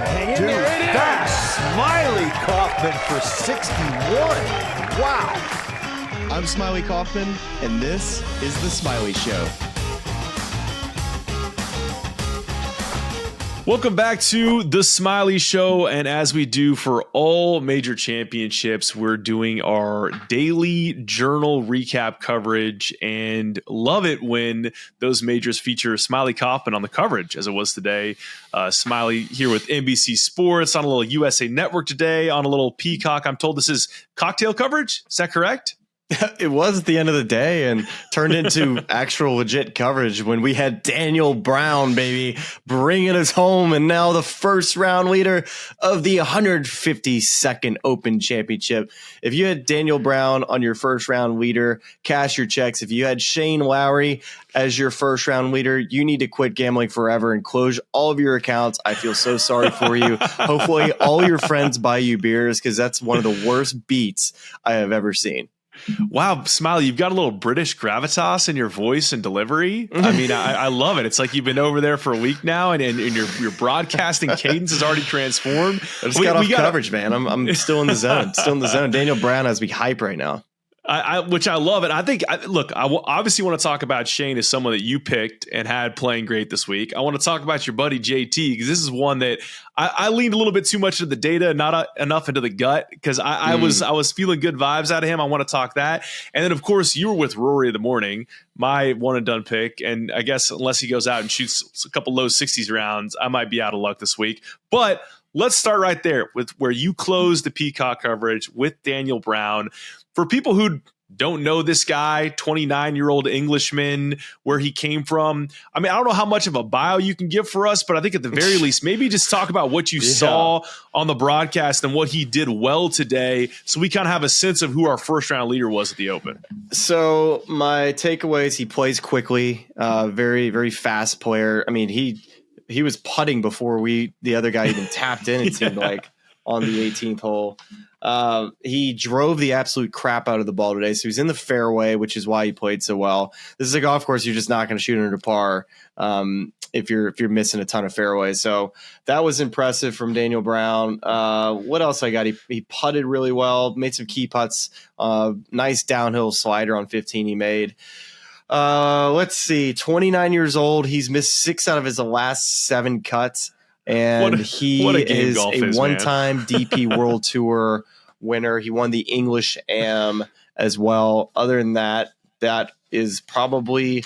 Hang in there. That's Smylie Kaufman for 61. Wow. I'm Smylie Kaufman, and this is The Smylie Show. Welcome back to The Smylie Show, and as we do for all major championships, we're doing our daily journal recap coverage, and love it when those majors feature Smylie Kaufman on the coverage, as it was today. Smylie here with NBC Sports, on a little USA Network today, on a little Peacock. I'm told this is cocktail coverage. Is that correct? It was at the end of the day and turned into actual legit coverage when we had Daniel Brown, baby, bringing us home. And now the first round leader of the 152nd Open Championship. If you had Daniel Brown on your first round leader, cash your checks. If you had Shane Lowry as your first round leader, you need to quit gambling forever and close all of your accounts. I feel so sorry for you. Hopefully all your friends buy you beers, because that's one of the worst beats I have ever seen. Wow, Smylie, you've got a little British gravitas in your voice and delivery. I mean, I love it. It's like you've been over there for a week now, and your broadcasting cadence has already transformed. I just got off coverage, man. I'm still in the zone. Still in the zone. Daniel Brown has me hype right now. Which I love it. I think, look, I obviously want to talk about Shane as someone that you picked and had playing great this week. I want to talk about your buddy JT, because this is one that I leaned a little bit too much into the data, not enough into the gut, because I was feeling good vibes out of him. I want to talk that. And then, of course, you were with Rory in the morning, my one and done pick. And I guess unless he goes out and shoots a couple low 60s rounds, I might be out of luck this week. But let's start right there with where you closed the Peacock coverage with Daniel Brown. For people who don't know this guy, 29-year-old Englishman, where he came from. I mean, I don't know how much of a bio you can give for us, but I think at the very least, maybe just talk about what you saw on the broadcast and what he did well today, so we kind of have a sense of who our first-round leader was at the Open. So my takeaways, he plays quickly, very, very fast player. I mean, he was putting before the other guy even tapped in, it seemed like, on the 18th hole. He drove the absolute crap out of the ball today. So he's in the fairway, which is why he played so well. This is a golf course you're just not going to shoot under par if you're missing a ton of fairways. So that was impressive from Daniel Brown. What else I got? He putted really well, made some key putts. Nice downhill slider on 15 he made. Let's see, 29 years old. He's missed 6 out of his last 7 cuts. And he is a one-time DP World Tour winner. He won the English Am as well. Other than that, that is probably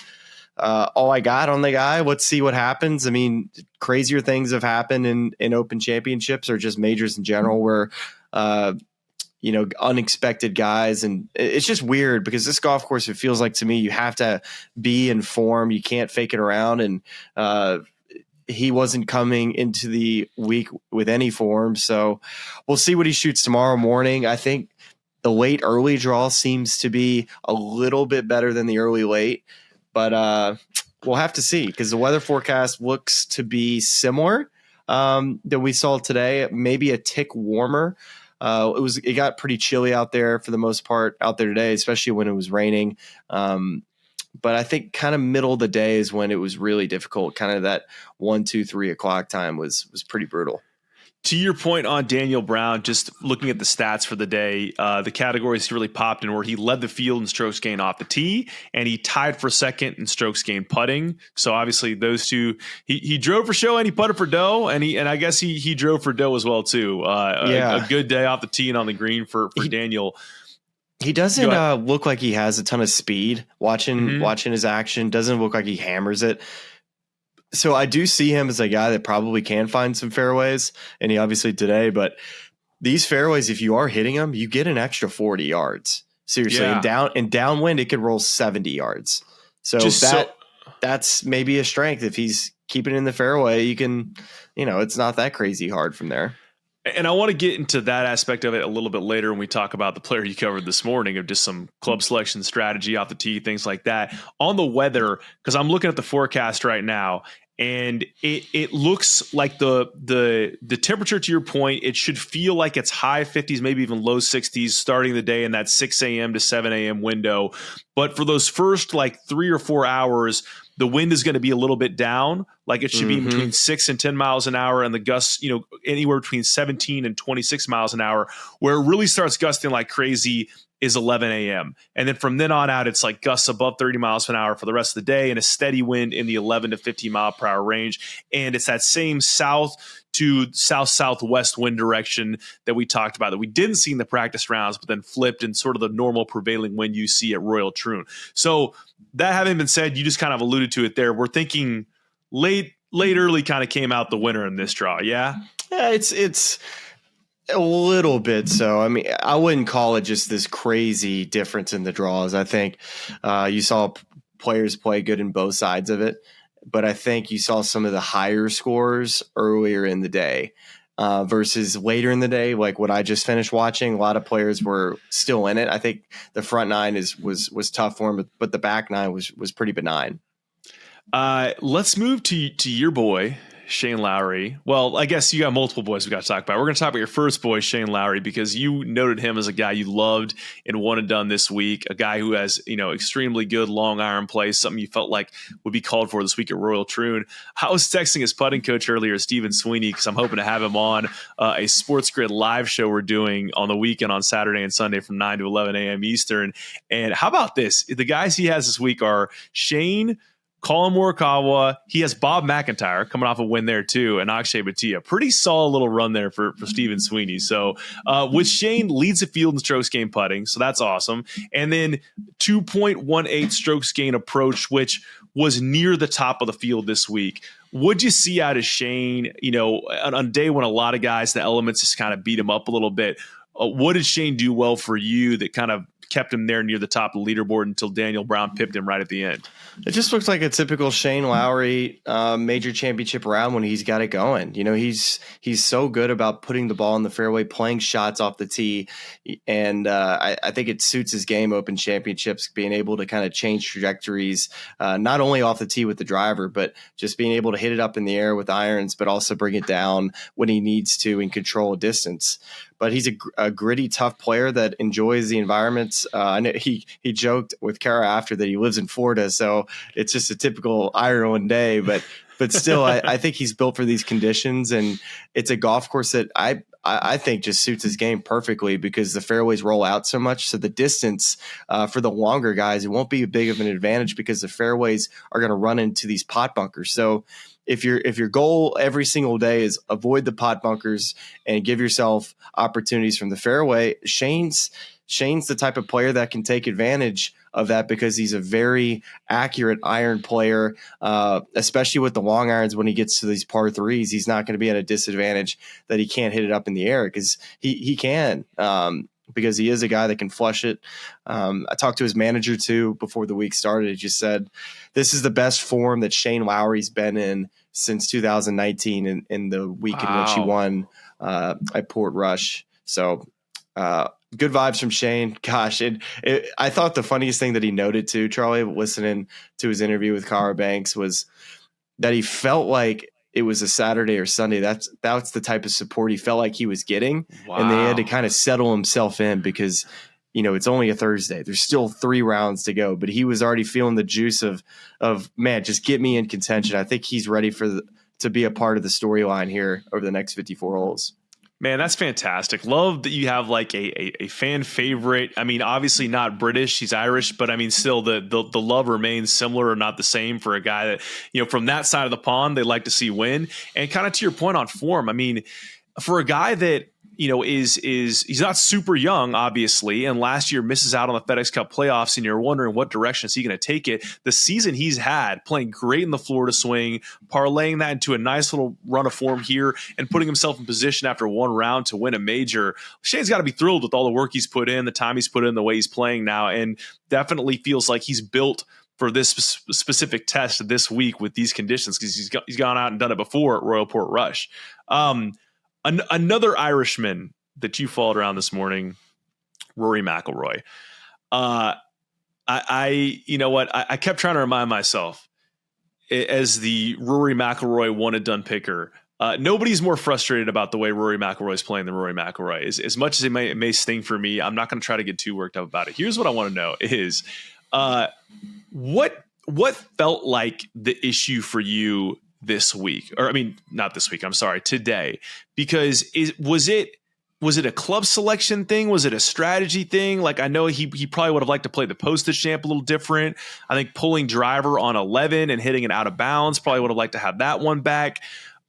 all I got on the guy. Let's see what happens. I mean, crazier things have happened in Open Championships or just majors in general where, unexpected guys. And it's just weird because this golf course, it feels like to me, you have to be in form. You can't fake it around. And, he wasn't coming into the week with any form. So we'll see what he shoots tomorrow morning. I think the late early draw seems to be a little bit better than the early late, but we'll have to see because the weather forecast looks to be similar that we saw today, maybe a tick warmer. It got pretty chilly out there for the most part out there today, especially when it was raining. But I think kind of middle of the day is when it was really difficult. Kind of that 1, 2, 3 o'clock time was pretty brutal. To your point on Daniel Brown, just looking at the stats for the day, the categories really popped in where he led the field in strokes gained off the tee, and he tied for second in strokes gained putting. So obviously those two, he drove for show and he putted for dough, and I guess he drove for dough as well too. A good day off the tee and on the green for Daniel. He doesn't look like he has a ton of speed. Watching his action, doesn't look like he hammers it. So I do see him as a guy that probably can find some fairways, and he obviously today. But these fairways, if you are hitting them, you get an extra 40 yards. Seriously, and downwind, it could roll 70 yards. So that's maybe a strength. If he's keeping it in the fairway, you can, it's not that crazy hard from there. And I want to get into that aspect of it a little bit later when we talk about the player you covered this morning of just some club selection strategy off the tee, things like that. On the weather, because I'm looking at the forecast right now, and it looks like the temperature, to your point, it should feel like it's high 50s, maybe even low 60s starting the day in that 6 a.m. to 7 a.m. window. But for those first like 3 or 4 hours, the wind is going to be a little bit down. Like it should be between 6 and 10 miles an hour, and the gusts, anywhere between 17 and 26 miles an hour. Where it really starts gusting like crazy is 11 a.m. And then from then on out, it's like gusts above 30 miles an hour for the rest of the day and a steady wind in the 11 to 15 mile per hour range. And it's that same south to south-southwest wind direction that we talked about that we didn't see in the practice rounds, but then flipped in sort of the normal prevailing wind you see at Royal Troon. So that having been said, you just kind of alluded to it there. We're thinking late early kind of came out the winner in this draw. Yeah. Yeah, it's a little bit so. I mean, I wouldn't call it just this crazy difference in the draws. I think you saw players play good in both sides of it, but I think you saw some of the higher scores earlier in the day versus later in the day, like what I just finished watching. A lot of players were still in it. I think the front nine was tough for him, but the back nine was pretty benign. Let's move to your boy, Shane Lowry. Well, I guess you got multiple boys we got to talk about. We're going to talk about your first boy, Shane Lowry, because you noted him as a guy you loved in one and done this week, a guy who has, extremely good long iron play, something you felt like would be called for this week at Royal Troon. I was texting his putting coach earlier, Stephen Sweeney, because I'm hoping to have him on a Sports Grid live show we're doing on the weekend on Saturday and Sunday from 9 to 11 a.m. Eastern. And how about this? The guys he has this week are Shane, Colin Morikawa. He has Bob McIntyre coming off a win there too, and Akshay Bhatia. Pretty solid little run there for Stephen Sweeney. So with Shane, leads the field in strokes gained putting, so that's awesome. And then 2.18 strokes gained approach, which was near the top of the field this week. What'd you see out of Shane, on a day when a lot of guys, the elements just kind of beat him up a little bit? What did Shane do well for you that kind of kept him there near the top of the leaderboard until Daniel Brown pipped him right at the end? It just looks like a typical Shane Lowry major championship round when he's got it going. He's so good about putting the ball in the fairway, playing shots off the tee, and I think it suits his game. Open championships, being able to kind of change trajectories, not only off the tee with the driver, but just being able to hit it up in the air with irons, but also bring it down when he needs to and control a distance. But he's a gritty, tough player that enjoys the environments. I know he joked with Kara after that he lives in Florida, so it's just a typical Ireland day. But still, I think he's built for these conditions, and it's a golf course that I think just suits his game perfectly because the fairways roll out so much. So the distance for the longer guys, it won't be big of an advantage because the fairways are going to run into these pot bunkers. So if your goal every single day is avoid the pot bunkers and give yourself opportunities from the fairway, Shane's the type of player that can take advantage of that because he's a very accurate iron player, especially with the long irons. When he gets to these par threes, he's not going to be at a disadvantage that he can't hit it up in the air because he can. Because he is a guy that can flush it. I talked to his manager too before the week started. He just said, this is the best form that Shane Lowry's been in since 2019 in the week in which he won at Port Rush. So good vibes from Shane. Gosh, I thought the funniest thing that he noted too, Charlie, listening to his interview with Cara Banks, was that he felt like it was a Saturday or Sunday. That's the type of support he felt like he was getting. Wow. And they had to kind of settle himself in because, it's only a Thursday. There's still 3 rounds to go, but he was already feeling the juice of man, just get me in contention. I think he's ready to be a part of the storyline here over the next 54 holes. Man, that's fantastic. Love that you have like a fan favorite. I mean, obviously not British, he's Irish, but I mean, still the love remains similar or not the same for a guy that, from that side of the pond, they like to see win. And kind of to your point on form, I mean, for a guy that, is he's not super young, obviously, and last year misses out on the FedEx Cup playoffs, and you're wondering what direction is he going to take it. The season he's had, playing great in the Florida swing, parlaying that into a nice little run of form here, and putting himself in position after one round to win a major. Shane's got to be thrilled with all the work he's put in, the time he's put in, the way he's playing now, and definitely feels like he's built for this specific test this week with these conditions because he's gone out and done it before at Royal Port Rush. Another Irishman that you followed around this morning, Rory McIlroy. I kept trying to remind myself as the Rory McIlroy one and done picker. Nobody's more frustrated about the way Rory McIlroy is playing than Rory McIlroy. As much as it may sting for me, I'm not going to try to get too worked up about it. Here's what I want to know is what what felt like the issue for you this week? Or I mean, not this week, I'm sorry, today. Because was it a club selection thing? Was it a strategy thing? Like, I know he probably would have liked to play the postage stamp a little different. I think pulling driver on 11 and hitting it out of bounds, probably would have liked to have that one back.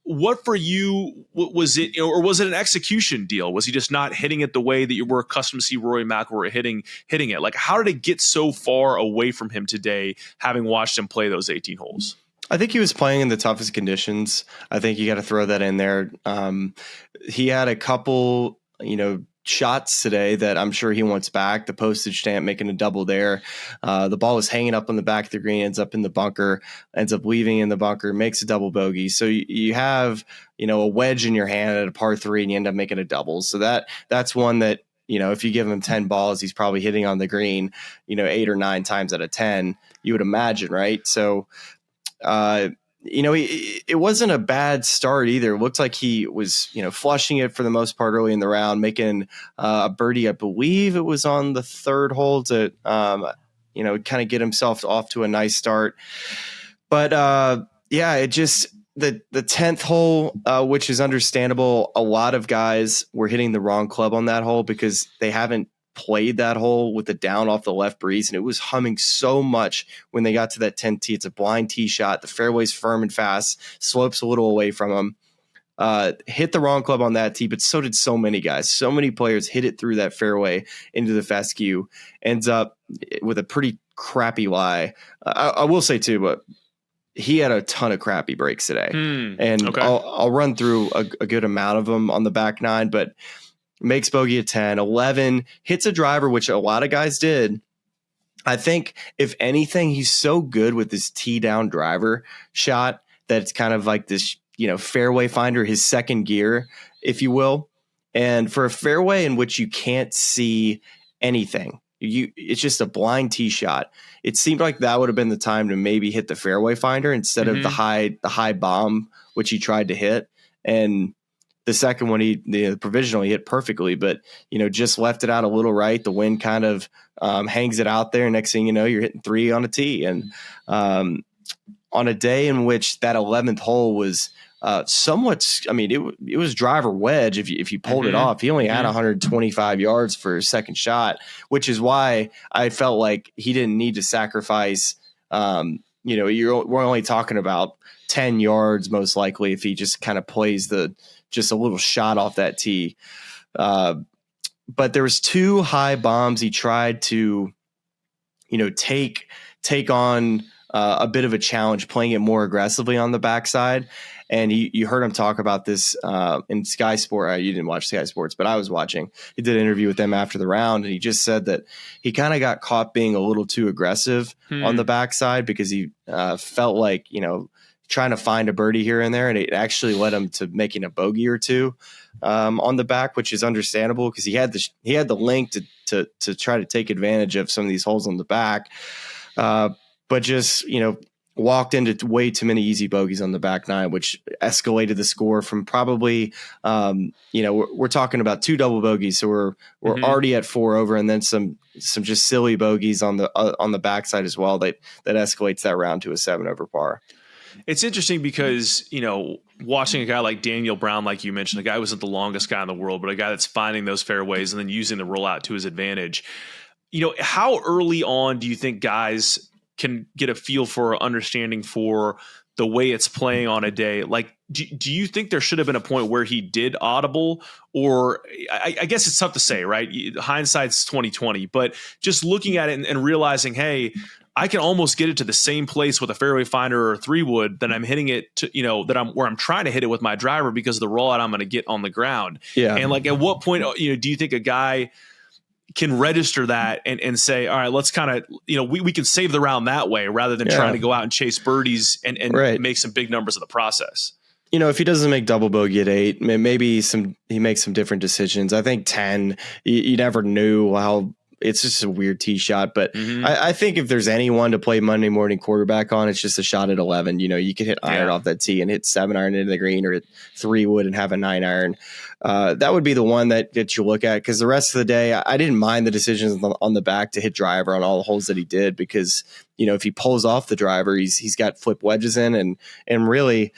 What for you was it, or was it an execution deal? Was he just not hitting it the way that you were accustomed to see Rory McIlroy hitting it? Like, how did it get so far away from him today, having watched him play those 18 holes? I think he was playing in the toughest conditions. I think you got to throw that in there. He had a couple, shots today that I'm sure he wants back. The postage stamp making a double there. The ball was hanging up on the back of the green, ends up in the bunker, ends up leaving in the bunker, makes a double bogey. So you have, a wedge in your hand at a par 3 and you end up making a double. So that's one that, if you give him 10 balls, he's probably hitting on the green, 8 or 9 times out of 10, you would imagine. Right. So, it wasn't a bad start either. It looked like he was, flushing it for the most part early in the round, making a birdie. I believe it was on the 3rd hole to, kind of get himself off to a nice start. But it just the 10th hole, which is understandable. A lot of guys were hitting the wrong club on that hole because they haven't played that hole with the down off the left breeze, and it was humming so much when they got to that 10th tee. It's a blind tee shot. The fairway's firm and fast, slopes a little away from them. Hit the wrong club on that tee, but so did so many guys. So many players hit it through that fairway into the fescue. Ends up with a pretty crappy lie. I will say too, but he had a ton of crappy breaks today, and okay. I'll run through a good amount of them on the back 9, but makes bogey at 10, 11, hits a driver, which a lot of guys did. I think, if anything, he's so good with this tee down driver shot that it's kind of like this, fairway finder, his second gear, if you will. And for a fairway in which you can't see anything, it's just a blind tee shot. It seemed like that would have been the time to maybe hit the fairway finder instead of the high bomb, which he tried to hit. And the second one, the provisional, he hit perfectly, but, just left it out a little right. The wind kind of hangs it out there. Next thing you know, you're hitting 3 on a tee. And on a day in which that 11th hole was somewhat, it was driver wedge. If you pulled it off, he only had 125 yards for his second shot, which is why I felt like he didn't need to sacrifice. We're only talking about 10 yards most likely if he just kind of plays just a little shot off that tee. But there was 2 high bombs he tried to, take on a bit of a challenge, playing it more aggressively on the backside. And you heard him talk about this in Sky Sport. You didn't watch Sky Sports, but I was watching. He did an interview with them after the round, and he just said that he kind of got caught being a little too aggressive on the backside because he felt like, trying to find a birdie here and there, and it actually led him to making a bogey or 2 on the back, which is understandable because he had the length to try to take advantage of some of these holes on the back, but just walked into way too many easy bogeys on the back 9, which escalated the score from probably we're talking about 2 double bogeys, so we're already at 4 over, and then some just silly bogeys on the backside as well that escalates that round to a 7 over par. It's interesting because, watching a guy like Daniel Brown, like you mentioned, a guy who wasn't the longest guy in the world, but a guy that's finding those fairways and then using the rollout to his advantage. How early on do you think guys can get a feel for, understanding for the way it's playing on a day? Like, do you think there should have been a point where he did audible, or I guess it's tough to say, right? Hindsight's 2020, but just looking at it and realizing, hey, I can almost get it to the same place with a fairway finder or a 3-wood that I'm hitting it to, where I'm trying to hit it with my driver because of the rollout I'm going to get on the ground. Yeah. And like, at what point, do you think a guy can register that and say, all right, let's kind of, we can save the round that way rather than trying to go out and chase birdies and make some big numbers in the process. If he doesn't make double bogey at 8, maybe he makes some different decisions. I think 10, you never knew how it's just a weird tee shot. But I think if there's anyone to play Monday morning quarterback on, it's just a shot at 11. You know, you could hit iron off that tee and hit 7 iron into the green, or hit 3 wood and have a 9 iron. That would be the one that you look at, because the rest of the day, I didn't mind the decisions on the back to hit driver on all the holes that he did, because, you know, if he pulls off the driver, he's got flip wedges in, and really,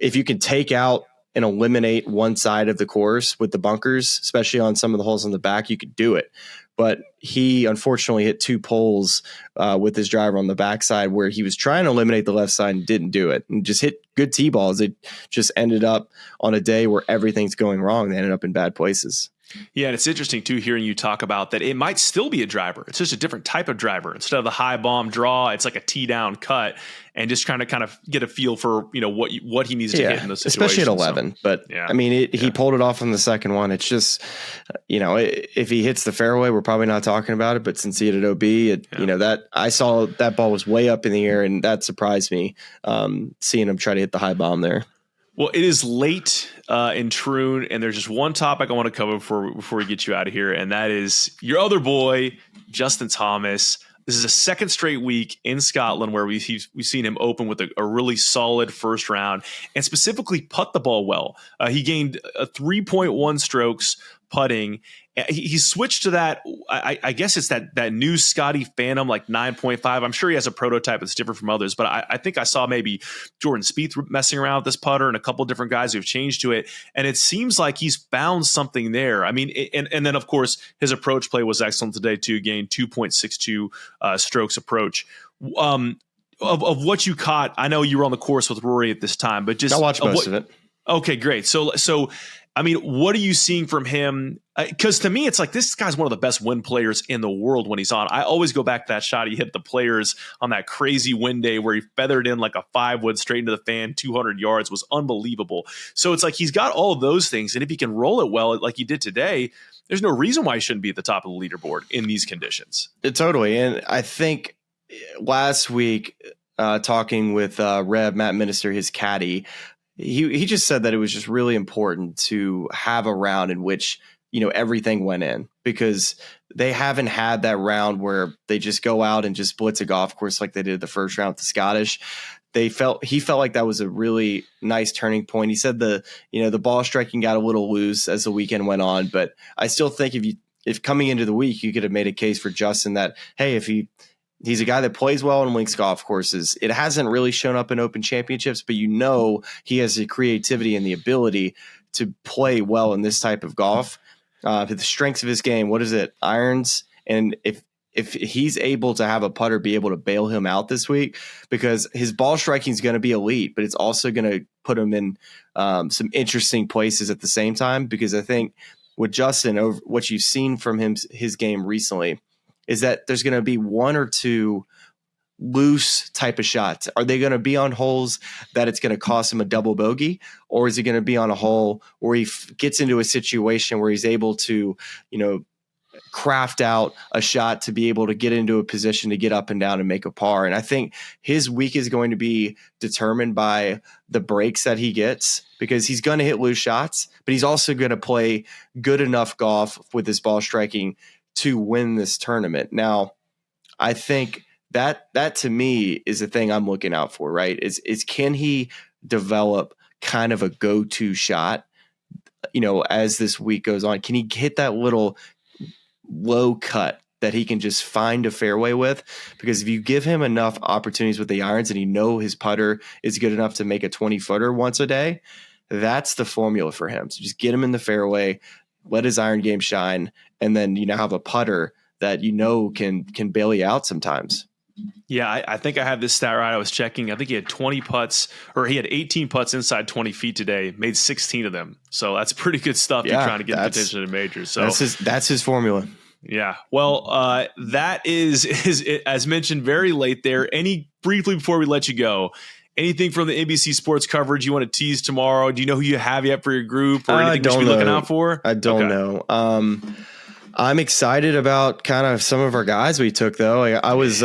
if you can take out and eliminate one side of the course with the bunkers, especially on some of the holes on the back, you could do it. But he unfortunately hit 2 poles with his driver on the backside, where he was trying to eliminate the left side and didn't do it, and just hit good tee balls. It just ended up on a day where everything's going wrong. They ended up in bad places. Yeah, and it's interesting too hearing you talk about that. It might still be a driver. It's just a different type of driver. Instead of the high bomb draw, it's like a tee down cut, and just trying to kind of get a feel for, you know, what he needs to hit in those situations. Especially at 11. So, but I mean, he pulled it off on the second one. It's just, you know, if he hits the fairway, we're probably not talking about it. But since he hit it OB, you know, that I saw that ball was way up in the air, and that surprised me, seeing him try to hit the high bomb there. Well, it is late in Troon, and there's just one topic I want to cover before we get you out of here, and that is your other boy, Justin Thomas. This is a second straight week in Scotland where we've seen him open with a really solid first round, and specifically putt the ball well. He gained 3.1 strokes putting. He switched to that. I guess it's that new Scotty Phantom, like 9.5. I'm sure he has a prototype that's different from others, but I think I saw maybe Jordan Spieth messing around with this putter, and a couple of different guys who've changed to it. And it seems like he's found something there. I mean, and then of course his approach play was excellent today too. Gained 2.62 strokes approach. Of what you caught, I know you were on the course with Rory at this time, but just I watched most of it. Okay, great. So I mean, what are you seeing from him? Because to me, it's like this guy's one of the best wind players in the world when he's on. I always go back to that shot he hit the Players on that crazy wind day where he feathered in like a 5 wood straight into the fan, 200 yards, was unbelievable. So it's like he's got all of those things, and if he can roll it well like he did today, there's no reason why he shouldn't be at the top of the leaderboard in these conditions. Totally, and I think last week, talking with Rev Matt Minister, his caddy, he just said that it was just really important to have a round in which, you know, everything went in, because they haven't had that round where they just go out and just blitz a golf course like they did the first round with the Scottish. He felt like that was a really nice turning point. He said the ball striking got a little loose as the weekend went on, but I still think if coming into the week, you could have made a case for Justin that, hey, if he's a guy that plays well on links golf courses. It hasn't really shown up in Open Championships, but you know he has the creativity and the ability to play well in this type of golf. The strengths of his game, what is it? Irons. And if he's able to have a putter be able to bail him out this week, because his ball striking is going to be elite, but it's also going to put him in some interesting places at the same time. Because I think with Justin, what you've seen from his game recently is that there's going to be 1 or 2 loose type of shots. Are they going to be on holes that it's going to cost him a double bogey, or is it going to be on a hole where he gets into a situation where he's able to, you know, craft out a shot to be able to get into a position to get up and down and make a par? And I think his week is going to be determined by the breaks that he gets, because he's going to hit loose shots, but he's also going to play good enough golf with his ball striking to win this tournament. Now, I think that to me is the thing I'm looking out for, right? Is can he develop kind of a go-to shot, you know, as this week goes on? Can he hit that little low cut that he can just find a fairway with? Because if you give him enough opportunities with the irons, and you know his putter is good enough to make a 20-footer once a day, that's the formula for him. So just get him in the fairway, let his iron game shine, and then you now have a putter that you know can bail you out sometimes. Yeah, I think I have this stat right. I was checking. I think he had 20 putts, or he had 18 putts inside 20 feet today, made 16 of them. So that's pretty good stuff. You're trying to get attention at majors. So that's his formula. Yeah. Well, that is as mentioned, very late there. Briefly before we let you go, anything from the NBC Sports coverage you want to tease tomorrow? Do you know who you have yet for your group, or anything we should be looking out for? I don't know. I'm excited about kind of some of our guys we took, though. I was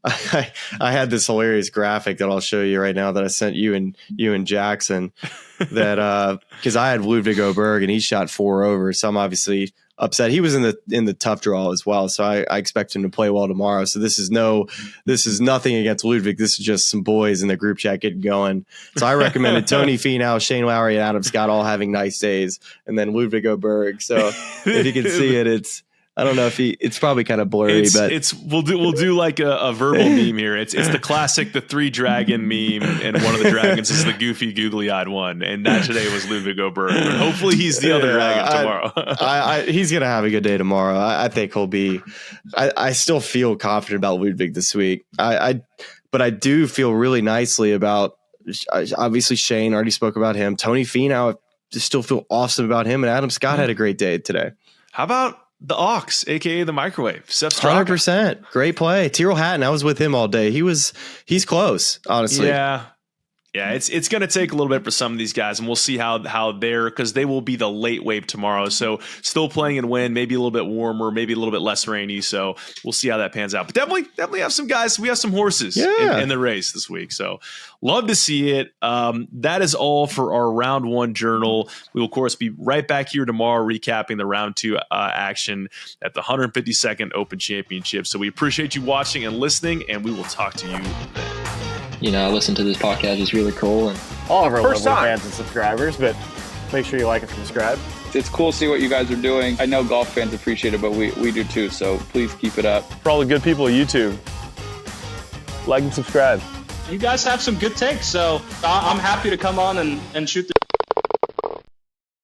I had this hilarious graphic that I'll show you right now that I sent you and Jackson that because I had Ludwig Oberg and he shot 4 over, so I'm obviously upset. He was in the tough draw as well, so I expect him to play well tomorrow. So this is nothing against Ludwig. This is just some boys in the group chat getting going. So I recommended Tony Finau, Shane Lowry, and Adam Scott all having nice days, and then Ludwig Oberg. So if you can see it, I don't know if it's probably kind of blurry, but we'll do like a verbal meme here. It's the classic, the 3 dragon meme, and one of the dragons is the goofy, googly-eyed one. And that today was Ludwig Oberg. But hopefully he's the other dragon tomorrow. He's gonna have a good day tomorrow. I think he'll be. I still feel confident about Ludwig this week. But I do feel really nicely about obviously Shane. Already spoke about him. Tony Finau, I still feel awesome about him, and Adam Scott had a great day today. How about the Ox, aka the microwave? 100%. Great play. Tyrrell Hatton, I was with him all day. He's close, honestly. Yeah, it's going to take a little bit for some of these guys, and we'll see how they're, because they will be the late wave tomorrow. So still playing in wind, maybe a little bit warmer, maybe a little bit less rainy. So we'll see how that pans out. But definitely have some guys. We have some horses in the race this week. So love to see it. That is all for our round 1 journal. We will, of course, be right back here tomorrow recapping the round 2 action at the 152nd Open Championship. So we appreciate you watching and listening, and we will talk to you then. I listen to this podcast. It's really cool. And all of our lovely fans and subscribers, but make sure you like and subscribe. It's cool to see what you guys are doing. I know golf fans appreciate it, but we do too. So please keep it up. For all the good people of YouTube, like and subscribe. You guys have some good takes, so I'm happy to come on and shoot the